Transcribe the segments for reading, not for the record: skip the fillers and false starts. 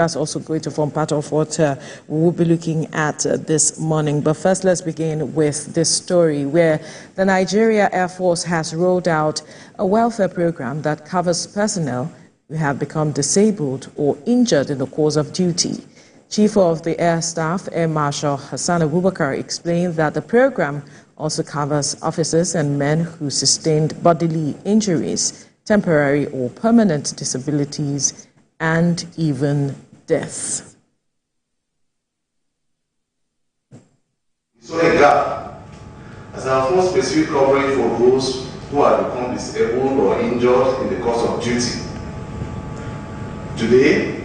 That's also going to form part of what we'll be looking at this morning. But first, let's begin with this story where the Nigeria Air Force has rolled out a welfare program that covers personnel who have become disabled or injured in the course of duty. Chief of the Air Staff, Air Marshal Hasan Abubakar, explained that the program also covers officers and men who sustained bodily injuries, temporary or permanent disabilities, and even death. We saw a gap as there was no specific coverage for those who had become disabled or injured in the course of duty. Today,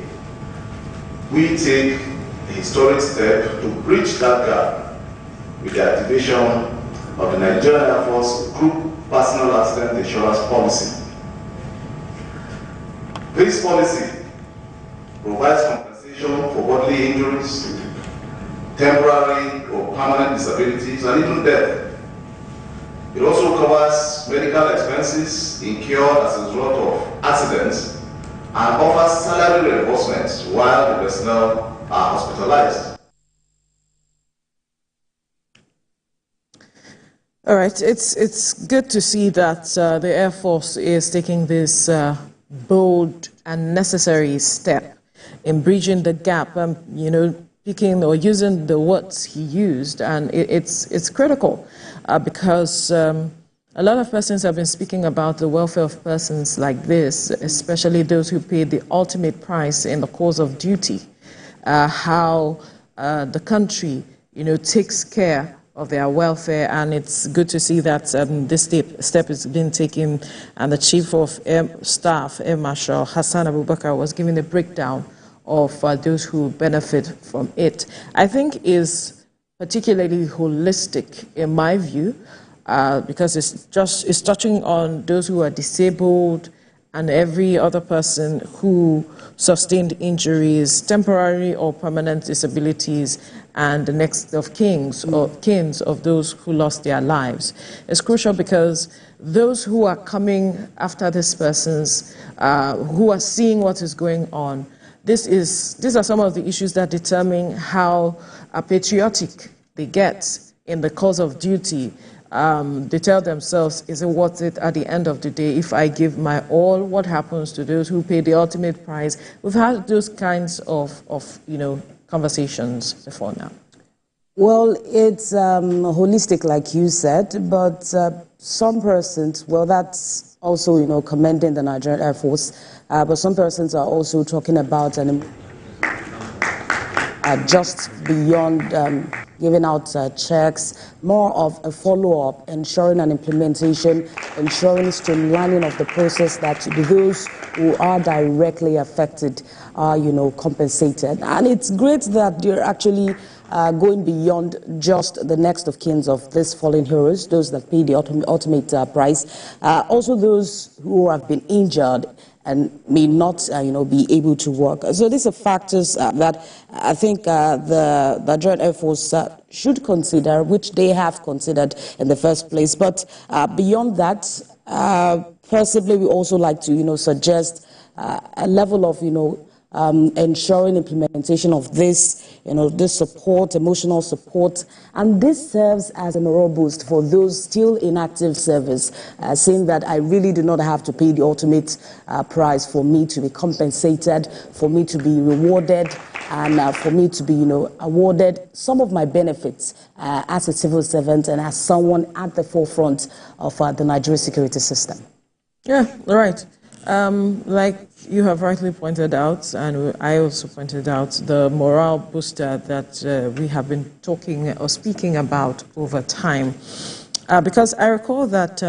we take a historic step to bridge that gap with the activation of the Nigerian Air Force Group Personal Accident Insurance Policy. This policy provides compensation for bodily injuries, temporary or permanent disabilities, and even death. It also covers medical expenses incurred as a result of accidents and offers salary reimbursement while the personnel are hospitalized. All right, it's good to see that the Air Force is taking this bold and necessary step in bridging the gap, picking or using the words he used, and it's critical because a lot of persons have been speaking about the welfare of persons like this, especially those who pay the ultimate price in the course of duty, how the country, takes care of their welfare, and it's good to see that this step is being taken, and the Chief of Air Staff, Air Marshal Hasan Abubakar, was giving a breakdown of those who benefit from it. I think is particularly holistic in my view, because it's touching on those who are disabled and every other person who sustained injuries, temporary or permanent disabilities, and the next of kins of those who lost their lives. It's crucial because those who are coming after these persons, who are seeing what is going on, these are some of the issues that determine how patriotic they get in the course of duty. They tell themselves, is it worth it at the end of the day if I give my all? What happens to those who pay the ultimate price? We've had those kinds of conversations before now. Well, it's holistic, like you said, but some persons, well, that's also, commending the Nigerian Air Force, but some persons are also talking about just beyond giving out checks, more of a follow-up, ensuring an implementation, ensuring streamlining of the process that those who are directly affected are, compensated. And it's great that they're actually going beyond just the next of kin of these fallen heroes, those that pay the ultimate price, also those who have been injured and may not, be able to work. So these are factors that I think the Nigerian Air Force should consider, which they have considered in the first place. But beyond that, possibly we also like to, suggest a level of, ensuring implementation of this, this support, emotional support, and this serves as a morale boost for those still in active service, saying that I really do not have to pay the ultimate price for me to be compensated, for me to be rewarded, and for me to be, awarded some of my benefits as a civil servant and as someone at the forefront of the Nigerian security system. Yeah, right. Like you have rightly pointed out, and I also pointed out, the morale booster that we have been talking or speaking about over time. Because I recall that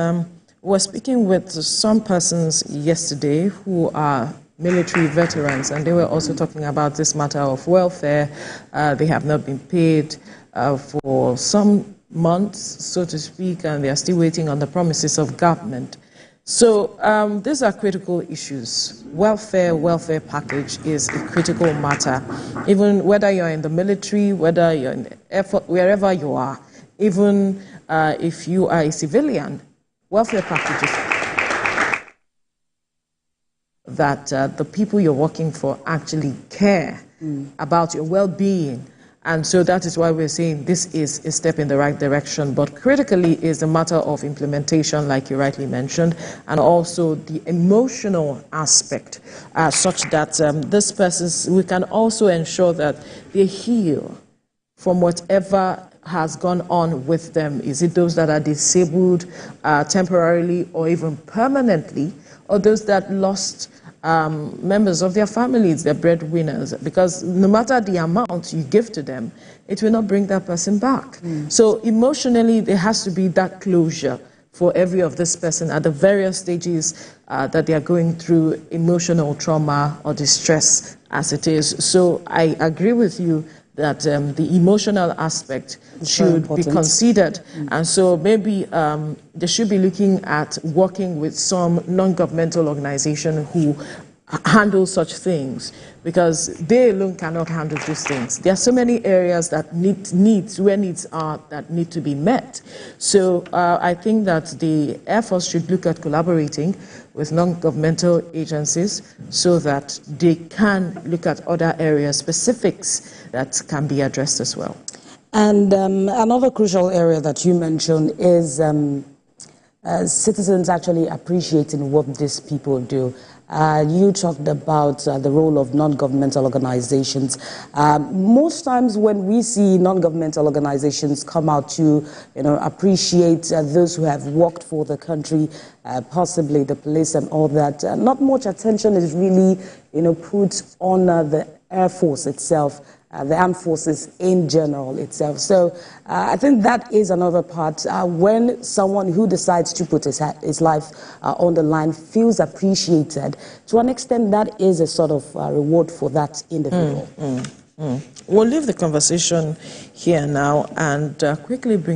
we were speaking with some persons yesterday who are military veterans, and they were also talking about this matter of welfare. They have not been paid for some months, so to speak, and they are still waiting on the promises of government. So these are critical issues. Welfare package is a critical matter. Even whether you're in the military, whether you're in the Air Force, wherever you are, even if you are a civilian, welfare packages that the people you're working for actually care about your well-being. And so that is why we're saying this is a step in the right direction. But critically is the matter of implementation, like you rightly mentioned, and also the emotional aspect, such that this persons, we can also ensure that they heal from whatever has gone on with them. Is it those that are disabled temporarily or even permanently, or those that lost members of their families, their breadwinners? Because no matter the amount you give to them, it will not bring that person back. So emotionally, there has to be that closure for every of this person at the various stages that they are going through emotional trauma or distress as it is. So I agree with you that the emotional aspect should be considered. And so maybe they should be looking at working with some non-governmental organization who handle such things, because they alone cannot handle these things. There are so many areas that needs are that need to be met. So I think that the Air Force should look at collaborating with non-governmental agencies so that they can look at other areas, specifics that can be addressed as well. And another crucial area that you mentioned is citizens actually appreciating what these people do. You talked about the role of non-governmental organizations. Most times when we see non-governmental organizations come out to, appreciate those who have worked for the country, possibly the police and all that, not much attention is really, put on the Air Force itself, the armed forces in general itself. So I think that is another part. When someone who decides to put his life on the line feels appreciated, to an extent that is a sort of reward for that individual. We'll leave the conversation here now and quickly bring